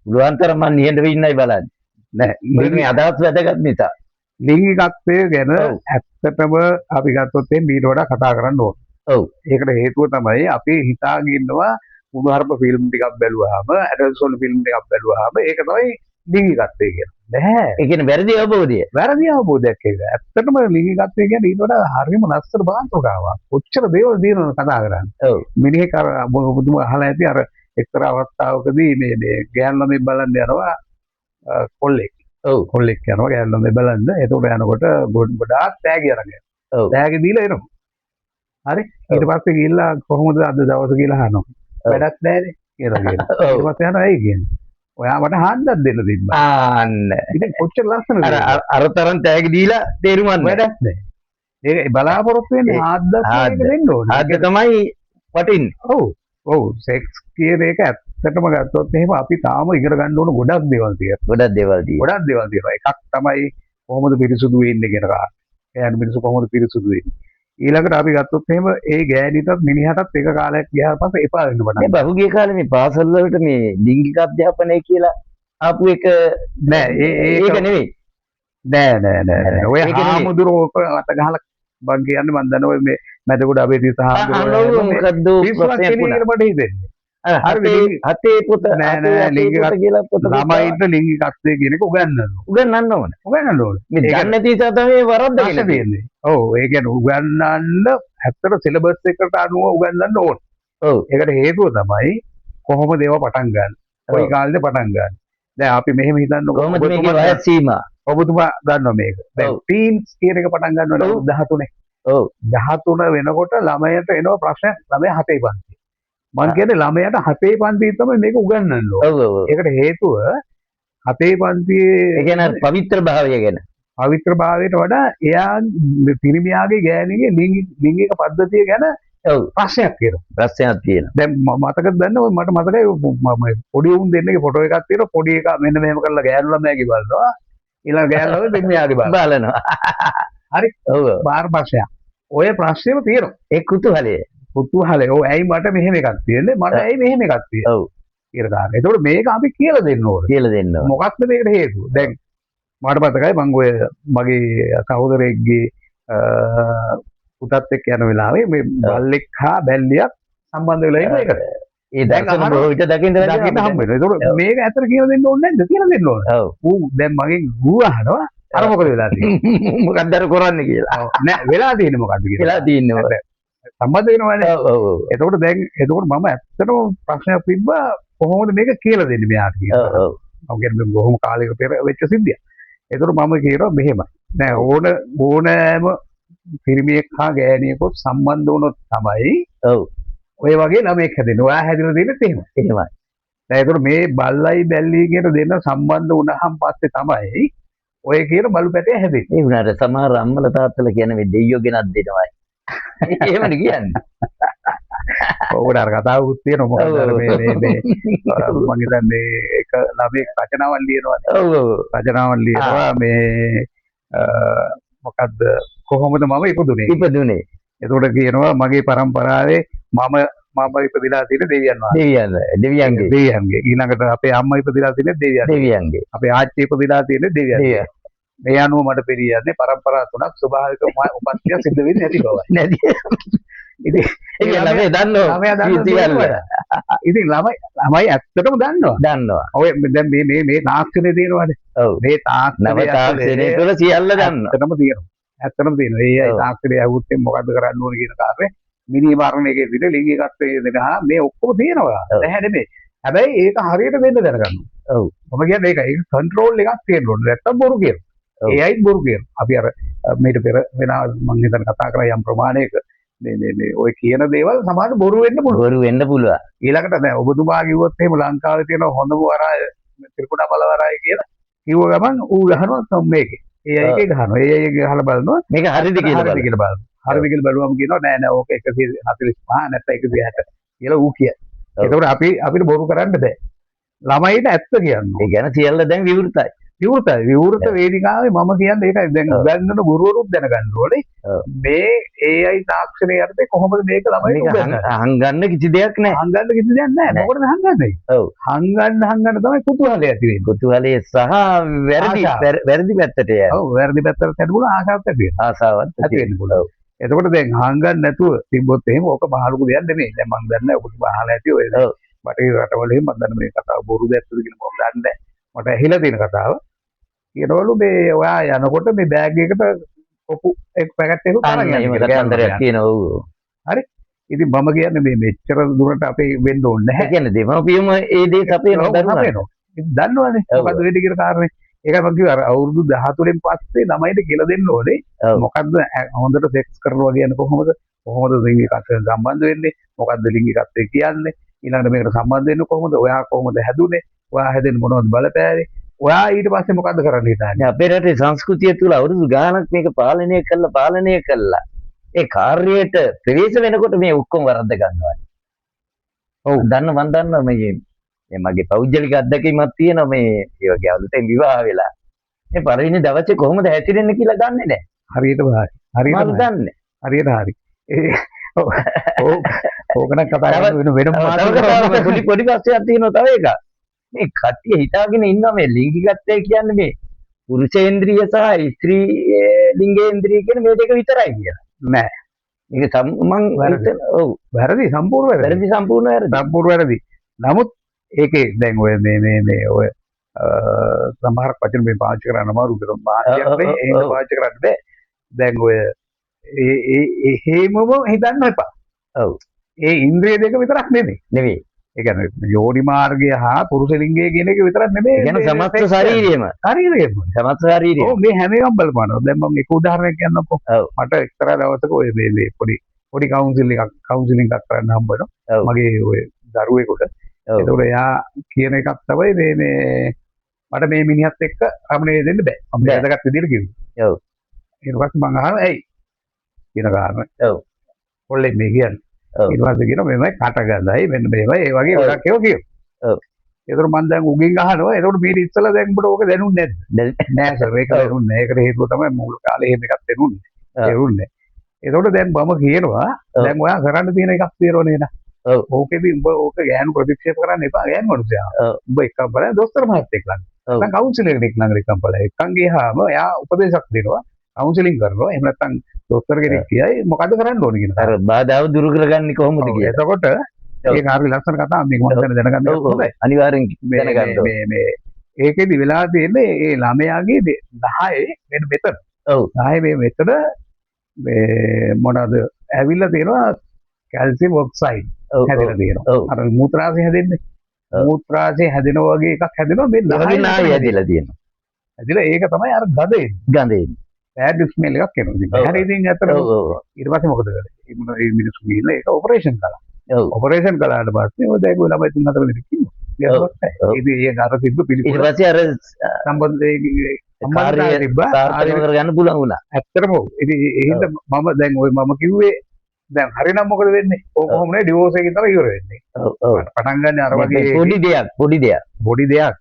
පුළුවන් තරම් මම නිහඬව ඉන්නයි බලන්නේ. නෑ මේ අදහස් වැදගත් නිසා. ලිංගිකත්වය ගැන ඇත්තටම අපි ගත්තොත් මීට වඩා කතා කරන්න ඕන. ඔව්. ඒකට හේතුව තමයි අපි හිතාගෙන ඉන්නවා මුණුහරුප ෆිල්ම් ටිකක් බැලුවාම ඇඩල්සොන් ෆිල්ම් ටිකක් බැලුවාම ඒක තමයි ලිංගිකත්වය කියලා. නැහැ. ඒ කියන්නේ වැරදි අවබෝධය. වැරදි අවබෝධයක් ඒක. ඇත්තටම ලිංගිකත්වය කියන්නේ ඊට වඩා හරියම ලස්සන මාතෘකාවක්. කොච්චර දේවල් දිනන කතා කරන්නේ. ඔව්. මිනිහෙක් අර ඔබතුම අහලා ඇති අර එක්තරා අවස්ථාවකදී මේ ගෑන් ළමෙක් බලන්න යනවා කොල්ලෙක්. ඔව්. කොල්ලෙක් යනවා ගෑන් ළමෙක් බලන්න. එතකොට යනකොට ගොඩාක් තෑගි අරගෙන. ඔව්. තෑගි දීලා එනවා. හරි. ඊට පස්සේ ගිහිල්ලා කොහොමද අද දවස කියලා අහනවා. වැඩක් නැහැනේ කියලා කියනවා. ඊට පස්සේ යනවා ඇයි කියන්නේ. ඔයා මට හන්දක් දෙන්න තිබ්බා. ආන්න. ඉතින් කොච්චර ලස්සනද. අර තරම් තෑගි දීලා තේරුම් ගන්න. වැඩක් නැහැ. ඒක බලාපොරොත්තු වෙන්නේ ආද්දක් එක දෙන්න ඕනේ. ආද්ද තමයි වටින්නේ. ඔව්. ඔව් සෙක්ස් කියන එක ඇත්තටම ගත්තොත් එහෙම අපි තාම ඉගෙන ගන්න ඕන ගොඩක් දේවල් තියෙනවා. ගොඩක් දේවල් තියෙනවා. එකක් තමයි කොහොමද පිරිසුදු වෙන්නේ කියන කාරණා. ගෑනු මිනිස්සු කොහොමද පිරිසුදු වෙන්නේ. ඊළඟට අපි ගත්තොත් එහෙම ඒ ගෑණිටත් මිනිහටත් එක කාලයක් ගියාට පස්සේ එපා වෙන්න පටන් ගන්නවා. මේ බහුගිය කාලේ මේ පාසල් වලට මේ ලිංගික අධ්‍යාපනය කියලා ආපු එක නෑ ඒක නෙවෙයි. නෑ. ඔය හාමුදුරුවෝ අත ගහලා බං කියන්නේ මන් දන්නවා මේ මැදගොඩ අබේදී හාමුදුරුවෝ මොකද්ද ප්‍රශ්නයක් වුණා මට හිතෙන්නේ. හතේ පොත නෑ ලිංගික කියලා පොත ළමයින්ට ලිංගිකත්වය කියන එක උගන්වන්න ඕනේ. මේ දන්නේ නැති නිසා තමයි වරද්දගෙන තියෙන්නේ. ඔව් ඒ කියන්නේ උගන්වන්න ඇත්තට සිලබස් එකට අනුව උගන්වන්න ඕනේ. ඔව් ඒකට හේතුව තමයි කොහොමද ඒවා පටන් ගන්න. කොයි කාලෙද පටන් ගන්න. දැන් අපි මෙහෙම හිතන්නකො කොහොමද මේකේ වයස් සීමා. ඔබතුමා දන්නවා මේක. දැන් ටීන්ස් කියන එක පටන් ගන්නවනේ 13. ඔව් 13 වෙනකොට ළමයට එනවා ප්‍රශ්න ළමයා 7 පන්ති. මං කියන්නේ ළමයාට 7 පන්තියේ තමයි මේක උගන්වන්න ඕනේ. ඔව්. ඒකට හේතුව 7 පන්තියේ ඒ කියන්නේ පවිත්‍ර භාවය ගැන. පවිත්‍ර භාවයට වඩා එයා පිරිමියාගේ ගෑණිගේ ලිංගික පද්ධතිය ගැන ප්‍රශ්නයක් තියෙනවා. ප්‍රශ්නයක් තියෙනවා. දැන් මතකද දන්නව මට මතකයි පොඩි උන් දෙන්නගේ ෆොටෝ එකක් තියෙනවා. පොඩි එකා මෙන්න මෙහෙම කරලා ගෑනු ළමයාගේ බලනවා. ඊළඟ ගෑනු ළමයා පිරිමියාගේ බලනවා. හරි. ඔව්. බාහිර ප්‍රශ්නයක්. ඔය ප්‍රශ්නේම තියෙනවා. ඒ කුතුහලය. ඔව් ඇයි මට මෙහෙම එකක් තියෙන්නේ මට ඇයි මෙහෙම එකක් තියෙන්නේ ඔව් කියලා ගන්න. ඒතකොට මේක අපි කියලා දෙන්න ඕනේ. මොකක්ද මේකට හේතුව? දැන් මට මතකයි මම ඔය මගේ සහෝදරයෙක්ගේ පුතත් එක්ක යන වෙලාවේ මේ බල්ලෙක් හා බැල්ලියක් සම්බන්ධ වෙලා ඉන්න එකට. ඒ දර්ශන බොහෝ විට දකින්න හම්බ වෙනවා. ඒතකොට මේක ඇත්තට කියලා දෙන්න ඕනේ නැද්ද? කියලා දෙන්න ඕනේ. ඔව්. දැන් මගෙන් ගුව අහනවා අර මොකද වෙලා තියෙන්නේ? මොකක්ද අර කරන්නේ කියලා. නෑ වෙලා තියෙන්නේ මොකද්ද කියලා. වෙලා තියෙන්නේ සම්බන්ධ වෙනවනේ. එතකොට මම ඇත්තටම ප්‍රශ්නයක් තිබ්බා කොහොමද මේක කියලා දෙන්නේ මෙයාට කියලා. මම කියන්නේ බොහොම කාලයක පෙර වෙච්ච සිද්ධියක්. එතකොට මම කියනවා මෙහෙමයි. නෑ ඕනෑම පිරිමියෙක් හා ගෑණියෙකුත් සම්බන්ධ වුණොත් තමයි ඔය වගේ ළමෙක් හැදෙන්නේ. ඔයා හැදෙලා තියෙන්නේ එහෙමයි. දැන් එතකොට මේ බල්ලයි බැල්ලි කියන දෙන්න සම්බන්ධ වුණාන් පස්සේ තමයි ඔය කියන බලු පැටේ හැදෙන්නේ. ඒ වුණාට සමහර අම්මලා තාත්තලා කියන මේ දෙයියෝ ගෙනත් දෙනවයි. එහෙමද කියන්නේ. ඔකට අර කතාවකුත් තියෙනවා මොකද මේ මම හිතන්නේ එක ළමෙක් රචනාවක් ලියනවානේ. ඔව් රචනාවක් ලියනවා මේ මොකද්ද කොහොමද මම ඉපදුනේ. එතකොට කියනවා මගේ පරම්පරාවේ මම ඉපදිලා තියෙන දෙවියන්ගේ ඊළඟට අපේ අම්මා ඉපදිලා තියෙන දෙවියන්ගේ අපේ ආච්චි ඉපදිලා තියෙන දෙවියන්ගේ. මේ අනුව මට පිළියන්නේ පරම්පරා තුනක් ස්වභාවික උපස්ථිතිය සිද්ධ වෙන්නේ නැති බවයි. ඉතින් ළමයි දන්නවා. ඉතින් ළමයි ඇත්තටම දන්නවා. ඔය දැන් මේ තාක්ෂණේ තියෙනවානේ. ඔව්. මේ තාක්ෂණේ තුළ සියල්ල දන්නවා. ඇත්තටම තියෙනවා. ඒ තාක්ෂණේ ඇහුවොත් මොකද්ද කරන්න ඕනේ කියන කාර්යය මිනි මරණයේ දින ලිංගිකත්වයේ දෙක මේ ඔක්කොම තියෙනවා. නැහැ නෙමෙයි. හැබැයි ඒක හරියට දෙන්න දැනගන්න. ඔව්. මම කියන්නේ ඒක කන්ට්‍රෝල් එකක් තියෙන්න ඕනේ. නැත්තම් බොරු කියනවා. ඒයිත් බොරු කියනවා. අපි අර මීට පෙර වෙන මම හිතන කතා කරා යම් ප්‍රමාණයක මේ ඔය කියන දේවල් සමහර බොරු වෙන්න පුළුවන්. බොරු වෙන්න පුළුවන්. ඊළඟට දැන් ඔබතුමා කිව්වොත් එහෙම ලංකාවේ තියෙන හොඳම වරාය ත්‍රිකුණාමල වරාය කියලා කිව්ව ගමන් ඌ ගහනවා මේකේ. ඒ අයගේ ගහනවා. ඒ අයගේ ගහලා බලනවා මේක හරිද කියලා බලනවා. හරිද කියලා බලුවම කියනවා නෑ නෑ ඕක 145 නැත්නම් 160 කියලා ඌ කියයි. ඒකෝට අපිට බොරු කරන්න බෑ. ළමයිට ඇත්ත කියනවා. ඒ කියන්නේ සියල්ල දැන් විවෘතයි. විවෘත වේදිකාවේ මම කියන්නේ ඒකයි දැන් උගන්වන ගුරුවරුත් දැනගන්න ඕනේ. මේ AI තාක්ෂණය යටතේ කොහොමද මේක ළමයිට උගන්වන්නේ? හංගන්න කිසි දෙයක් නැහැ. හංගන්න කිසි දෙයක් නැහැ. මොකටද හංගන්නේ? ඔව්. හංගන්න තමයි කුතුහලය ඇති වෙන්නේ. කුතුහලය සහ වැරදි පැත්තට යෑම. ඔව් වැරදි පැත්තට යනකොට ආශාවක් ඇති වෙනවා. ආසාවක් ඇති වෙන්න පුළුවන්. එතකොට දැන් හංගන්න නැතුව තිබ්බොත් එහෙම ඕක මහලුකු දෙයක් නෙමෙයි. දැන් මම දන්නේ ඔබට අහලා ඇති ඔය. ඔව්. බටහිර රටවල එහෙම මම දන්නේ මේ කතාව බොරුද ඇත්තද කියලා මම දන්නේ නැහැ. මට ඇහිලා තියෙන කතාව. කියනවලු මේ ඔයා යනකොට මේ බෑග් එකට කොපු එක පැකට් එකක් අරන් යන්න කතන්දරයක් තියෙනවා. ඔව්. හරි. ඉතින් මම කියන්නේ මේ මෙච්චර දුරට අපේ වෙන්න ඕනේ නැහැ. ඒ කියන්නේ දෙමව්පියම ඒ දේ අපේ නොදන්නවා. ඉතින් දන්නවනේ. මොකද්ද වෙන්නේ කියන කාරණේ. ඒකයි මම කිව්වා අර අවුරුදු 13න් පස්සේ ළමයිට කියලා දෙන්න ඕනේ. මොකද්ද හොඳට සෙක්ස් කරනවා කියන්නේ කොහොමද ලිංගිකත්වයෙන් සම්බන්ධ වෙන්නේ? මොකද්ද ලිංගිකත්වය කියන්නේ? ඊළඟට මේකට සම්බන්ධ වෙන්නේ කොහොමද? ඔයා කොහොමද හැදුනේ? ඔයා හැදෙන්න මොනවද බලපෑවේ? ඔයා ඊට පස්සේ මොකද්ද කරන්න හිතන්නේ? අපේ රටේ සංස්කෘතිය තුල අවුරුදු ගාණක් මේක පාලනය කළා. ඒ කාර්යයට ප්‍රවේශ වෙනකොට මේ ඔක්කොම වරද්ද ගන්නවා. ඔව් මම දන්නවා මේ මගේ පෞද්ගලික අත්දැකීමක් තියෙනවා මේ ඒ වගේ අලුතෙන් විවාහ වෙලා. මේ පළවෙනි දවසේ කොහොමද හැසිරෙන්නේ කියලා දන්නේ නැහැ. හරියට මම දන්නේ. හරියට හරි. ඕකන කතා කරන වෙනම පොඩි ප්‍රශ්නයක් තියෙනවා තව එකක්. මේ කට්ටිය හිතාගෙන ඉන්නවා මේ ලිංගිකත්වය කියන්නේ මේ පුරුෂේන්ද්‍රිය සහ ස්ත්‍රී ලිංගේන්ද්‍රිය කියන මේ දෙක විතරයි කියලා. නෑ. මේක මම ඔව් වැරදි සම්පූර්ණ වැරදි. නමුත් ඒකේ දැන් ඔය මේ ඔය සමහර වචන මේ පාවිච්චි කරන්න අමාරු කරනවා. මාධ්‍යයෙන් ඒක පාවිච්චි කරන්න බෑ. දැන් ඔය ඒ හේමම හිතන්න එපා. ඔව්. ඒ ඉන්ද්‍රිය දෙක විතරක් නෙමෙයි. ඒ කියන්නේ යෝනි මාර්ගය හා පුරුෂ ලිංගය කියන එක විතරක් නෙමෙයි. ඒ කියන්නේ සමස්ත ශරීරයම. සමස්ත ශරීරය. ඔව් මේ හැම එකම බලපානවා. දැන් මම එක උදාහරණයක් කියන්නම්කෝ. මට එක්තරා දවසක ඔය මේ පොඩි කවුන්සිලින් එකක් කරන්න හම්බ වෙනවා. මගේ ඔය දරුවෙකුට. ඒතකොට එයා කියන එකක් තමයි මේ මට මේ මිනිහත් එක්ක රමණය දෙන්න බෑ. මම වැදගත් විදිහට කිව්වා. ඔව්. ඊට පස්සේ මම අහනවා ඇයි? කියන කාරණා. ඔව්. පොල්ලේ මේ කියන්නේ. ඊට පස්සේ කියනවා මෙමය කටගඳයි මෙන්න මේවයි ඒ වගේ ගොඩක් ඒවා කියනවා. ඔව්. ඒතකොට මම දැන් උගෙන් අහනවා ඒතකොට මේ ඉස්සලා දැන් උඹට ඕක දැනුන්නේ නැද්ද? නෑ සර් ඒක දැනුන්නේ නෑ. ඒකට හේතුව තමයි මුල් කාලේ එහෙම එකක් දැනුන්නේ. ඒතකොට දැන් මම කියනවා දැන් ඔයා කරන්න තියෙන එකක් තියෙනවනේ නේද? ඔව්. ඕකෙදි උඹ ඕක ගෑනු ප්‍රතික්ෂේප කරන්න එපා ගෑනු මනුස්සයා. උඹ එකක් බලන්න දොස්තර මහත්තයෙක් ළඟ. නැත්නම් කවුන්සිලර් කෙනෙක් ළඟ එකක් බලන්න. එකන් ගියාම එයා උපදේශක් දෙනවා. කවුන්සිලින් කරනවා. එහෙම නැත්නම් දොස්තර කෙනෙක් කියයි මොකද කරන්න ඕනේ කියන අර බාධාව දුරු කරගන්නේ කොහොමද කියලා. එතකොට ඒක හරි ලස්සන කතාවක් මේක මම දැනගන්න ඕනේ. අනිවාර්යෙන් දැනගන්න ඕනේ. මේ ඒකෙදි වෙලා තියෙන්නේ ඒ ළමයාගේ 10 මෙන්න මෙතන. ඔව්. 10 මේ මෙතන මේ මොනවාද ඇවිල්ලා තියෙනවා කැල්සියම් ඔක්සයිඩ් හැදෙලා තියෙනවා. අර මූත්‍රාශය හැදෙන්නේ. මූත්‍රාශය හැදෙනවා වගේ එකක් හැදෙනවා මේ 10 නාය හැදෙලා තියෙනවා. හැදෙලා ඒක තමයි අර ගඳේ. බෑඩ් ස්මෙල් එකක් එනවා. ඉතින් හරි ඉතින් අතට ඊට පස්සේ මොකද කරන්නේ? මේ මිනිස්සු ගිහිල්ලා ඒක ඔපරේෂන් කළා. ඔව්. ඔපරේෂන් කළාට පස්සේ ඔය දැන් ඔය ළමයි 3-4 දෙනෙක් ඉන්නවා. ඉතින් ඒ අර තිබ්බ පිළිකුල ඊට පස්සේ අර සම්බන්ධයේ කාර්යය තිබ්බා. සාර්ථක කරගන්න පුළුවන් වුණා. ඇත්තටම ඉතින් ඒ හින්දා මම දැන් ඔය මම කිව්වේ දැන් හරිනම් මොකද වෙන්නේ? ඕක කොහොම නේ ඩිවෝර්ස් එකකින් තමයි ඉවර වෙන්නේ. ඔව් ඔව්. පටන් ගන්න අර වගේ පොඩි දෙයක්.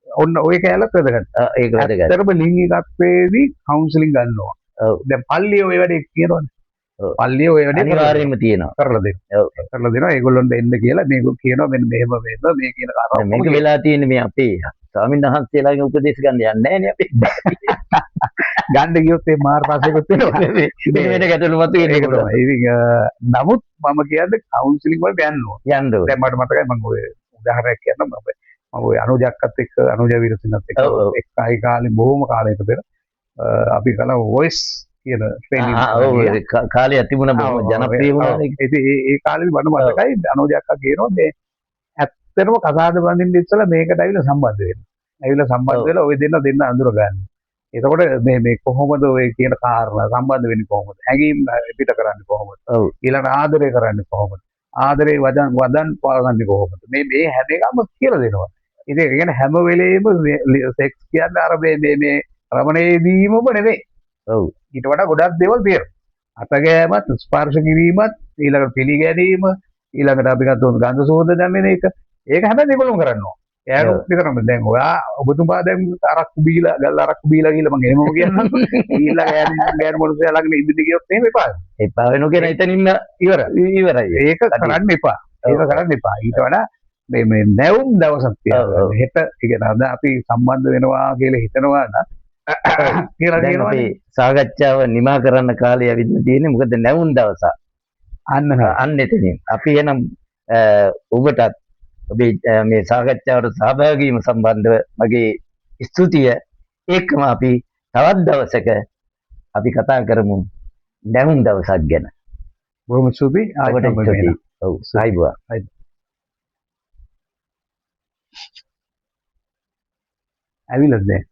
ඔන්න ඔය කැලලත් වැදගත්. ඒක වැදගත්. ඇත්තටම ලිංගිකත්වයේදී කවුන්සිලින් ගන්නවා. දැන් පල්ලිය ඔය වැඩේ කියනවනේ. පල්ලිය ඔය වැඩේ අනිවාර්යයෙන්ම තියෙනවා. කරලා දෙනවා. ඔව්. කරලා දෙනවා. ඒගොල්ලොන්ට එන්න කියලා මේක කියනවා මෙන්න මෙහෙම මේ කියන කාරණා. මේක වෙලා තියෙන්නේ මේ අපේ ස්වාමීන් වහන්සේලාගේ උපදේශ ගන්න යන්නේ නැහැ නේ අපි. ගන්න ගියොත් ඒ මාර් පාසෙකුත් වෙනවා. ඉතින් මේක ගැටලු මත ඒක තමයි. ඉතින් නමුත් මම කියන්නේ කවුන්සිලින් වලට යන්න ඕන. යන්න ඕන. දැන් මට මතකයි මම ඔය උදාහරණයක් කියන්නම් මම ඔය අනුජක්කත් එක්ක අනුජ වීරසිංහත් එක්ක එක්කයි කාලේ බොහොම කාලයක පෙර අපි කලා වොයිස් කියන ට්‍රේනින් කාලේ තිබුණ බොහොම ජනප්‍රිය වුණා. ඉතින් ඒ කාලේ මට මතකයි අනුජක්කා කියනවා මේ ඇත්තටම කසාද බඳින්න ඉස්සලා මේකට ඇවිල්ලා සම්බන්ධ වෙන්න. ඇවිල්ලා සම්බන්ධ වෙලා ওই දෙන්න අඳුර ගන්න. එතකොට මේ කොහොමද ඔය කියන කාරණා සම්බන්ධ වෙන්නේ කොහොමද? හැඟීම් පිට කරන්නේ කොහොමද? ඔව්. ඊළඟට ආදරය කරන්නේ කොහොමද? ආදරේ වදන් පාගන්නේ කොහොමද? මේ හැම එකම කියලා දෙනවා. ඉතින් ඒ කියන්නේ හැම වෙලෙම සෙක්ස් කියන්නේ අර මේ රමණයේදීමම නෙවෙයි. ඔව්. ඊට වඩා ගොඩක් දේවල් තියෙනවා. අතගෑමත් ස්පර්ශ කිරීමත් ඊළඟට පිළිගැනීම ඊළඟට අපි ගත්තොත් ගන්ධ සුවඳ දැනෙන එක ඒක හැබැයි දෙකොල්ලම කරනවා. එයාට විතරම දැන් ඔයා ඔබතුමා දැන් අරක්කු බීලා ගල් අරක්කු බීලා ගිහලා මම එහෙමම කියන්නම්. ඊළඟ ගෑන මොනසයා ළඟ ඉඳිදි කියොත් එහෙම එපා. එපා වෙනු කියන එතනින්ම ඉවරයි. ඒක කරන්න එපා. ඒක කරන්න එපා. ඊට වඩා මේ නැවුම් දවසක් තියෙනවා. හෙට ඉගෙන අද අපි සම්බන්ධ වෙනවා කියලා හිතනවා නම් කියලා දැන් කියනවා. අපි සාකච්ඡාව නිමා කරන්න කාලය ඇවිල්ලා තියෙන්නේ. මොකද නැවුම් දවසක්. අන්න එතනින්. අපි එනම් ඔබටත් ඔබේ මේ සාකච්ඡාවට සහභාගී වීම සම්බන්ධව මගේ ස්තුතිය. ඒකම අපි තවත් දවසක අපි කතා කරමු නැවුම් දවසක් ගැන. බොහොම ස්තුතියි. ඔබට ස්තුතියි. ඔව්. සයිබුවා. ඇවිල්ලාද දැන්?